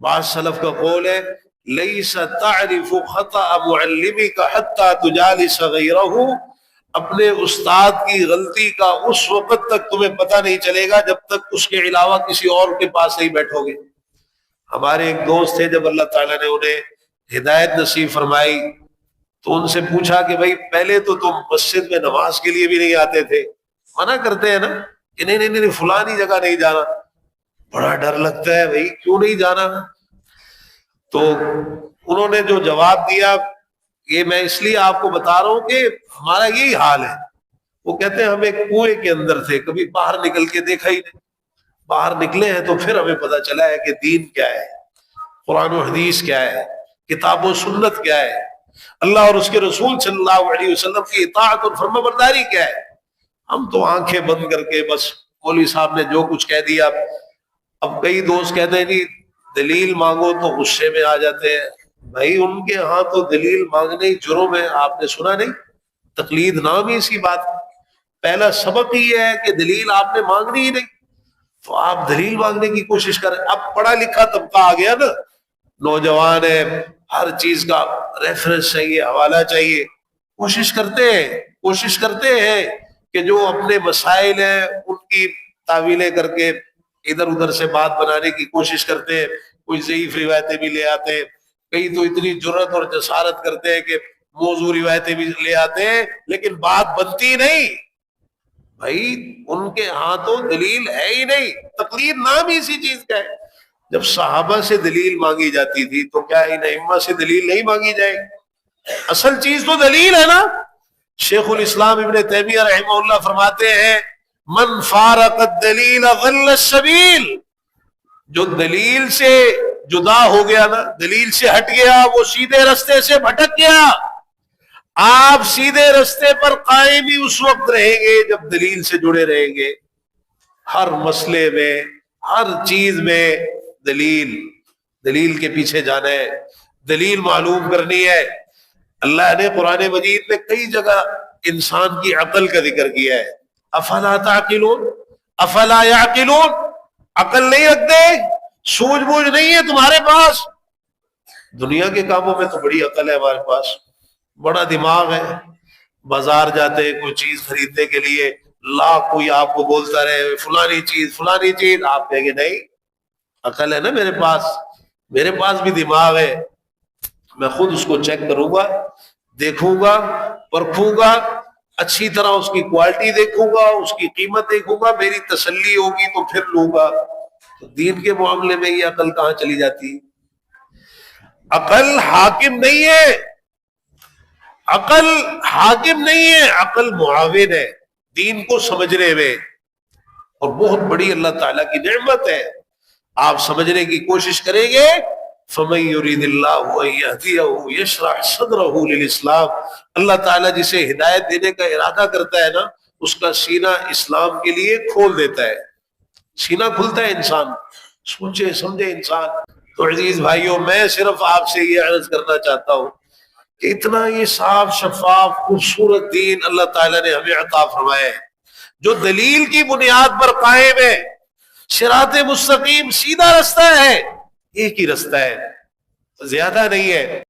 بعض سلف کا قول ہے لیس تعرف خطأ معلمک حتی تجالس غیرہ، اپنے استاد کی غلطی کا اس وقت تک تمہیں پتہ نہیں چلے گا جب تک اس کے علاوہ کسی اور کے پاس نہیں بیٹھو گے۔ ہمارے ایک دوست تھے، جب اللہ تعالیٰ نے انہیں ہدایت نصیب فرمائی تو ان سے پوچھا کہ بھائی پہلے تو تم مسجد میں نماز کے لیے بھی نہیں آتے تھے، منع کرتے ہیں نا کہ نہیں نہیں نہیں فلانی جگہ نہیں جانا، بڑا ڈر لگتا ہے بھائی کیوں نہیں جانا؟ تو انہوں نے جو جواب دیا یہ میں اس لیے آپ کو بتا رہا ہوں کہ ہمارا یہی حال ہے۔ وہ کہتے ہیں ہم ایک کنویں کے اندر تھے، کبھی باہر نکل کے دیکھا ہی نہیں، باہر نکلے ہیں تو پھر ہمیں پتہ چلا ہے کہ دین کیا ہے، قرآن و حدیث کیا ہے، کتاب و سنت کیا ہے، اللہ اور اس کے رسول صلی اللہ علیہ وسلم کی اطاعت اور فرما برداری کیا ہے۔ ہم تو آنکھیں بند کر کے بس مولوی صاحب نے جو کچھ کہہ دیا۔ اب کئی دوست کہتے ہیں جی دلیل مانگو تو غصے میں آ جاتے ہیں، بھائی ان کے ہاں تو دلیل مانگنے ہی جرم ہے، آپ نے سنا نہیں؟ تقلید نام ہی اسی بات، پہلا سبق ہی ہے کہ دلیل آپ نے مانگنی ہی نہیں، تو آپ دلیل مانگنے کی کوشش کریں۔ اب پڑھا لکھا طبقہ آ گیا نا، نوجوان ہے، ہر چیز کا ریفرنس چاہیے، حوالہ چاہیے، کوشش کرتے ہیں کہ جو اپنے مسائل ہیں ان کی تعویلیں کر کے ادھر ادھر سے بات بنانے کی کوشش کرتے ہیں، کوئی ضعیف روایتیں بھی لے آتے ہیں، کئی تو اتنی جرت اور جسارت کرتے ہیں کہ موضوع روایتیں بھی لے آتے ہیں، لیکن بات بنتی نہیں۔ بھائی ان کے ہاں تو دلیل ہے ہی نہیں، تقلید نام ہی اسی چیز کا ہے۔ جب صحابہ سے دلیل مانگی جاتی تھی تو کیا ان ائمہ سے دلیل نہیں مانگی جائے؟ اصل چیز تو دلیل ہے نا۔ شیخ الاسلام ابن تیمیہ رحمہ اللہ فرماتے ہیں من فارق الدلیل ضل السبیل، جو دلیل سے جدا ہو گیا نا، دلیل سے ہٹ گیا، وہ سیدھے رستے سے بھٹک گیا۔ آپ سیدھے رستے پر قائم ہی اس وقت رہیں گے جب دلیل سے جڑے رہیں گے۔ ہر مسئلے میں، ہر چیز میں دلیل کے پیچھے جانا ہے، دلیل معلوم کرنی ہے۔ اللہ نے قرآن مجید میں کئی جگہ انسان کی عقل کا ذکر کیا ہے۔ افلا تعقلون، افلا یعقلون، عقل نہیں رکھتے، سوجھ بوجھ نہیں ہے تمہارے پاس۔ دنیا کے کاموں میں تو بڑی عقل ہے ہمارے پاس، بڑا دماغ ہے، بازار جاتے ہیں کوئی چیز خریدنے کے لیے، لاکھ کوئی آپ کو بولتا رہے فلانی چیز، آپ کہیں گے نہیں عقل ہے نا میرے پاس بھی دماغ ہے، میں خود اس کو چیک کروں گا، دیکھوں گا، پرکھوں گا، اچھی طرح اس کی کوالٹی دیکھوں گا، اس کی قیمت دیکھوں گا، میری تسلی ہوگی تو پھر لوں گا۔ تو دین کے معاملے میں یہ عقل کہاں چلی جاتی؟ عقل حاکم نہیں ہے، عقل معاون ہے دین کو سمجھنے میں، اور بہت بڑی اللہ تعالیٰ کی نعمت ہے۔ آپ سمجھنے کی کوشش کریں گے فَمَن يُرِيدِ اللَّهُ أَن يَهْدِيَهُ يَشْرَحْ صَدْرَهُ لِلْإِسْلَامِ، اللہ تعالیٰ جسے ہدایت دینے کا ارادہ کرتا ہے نا، اس کا سینہ اسلام کے لیے کھول دیتا ہے، سینہ کھلتا ہے، انسان سوچے سمجھے انسان۔ تو عزیز بھائیوں، میں صرف آپ سے یہ عرض کرنا چاہتا ہوں کہ اتنا یہ صاف شفاف خوبصورت دین اللہ تعالیٰ نے ہمیں عطا فرمایا ہے، جو دلیل کی بنیاد پر قائم ہے، صراط مستقیم سیدھا رستہ ہے، ایک ہی رستہ ہے، زیادہ نہیں ہے۔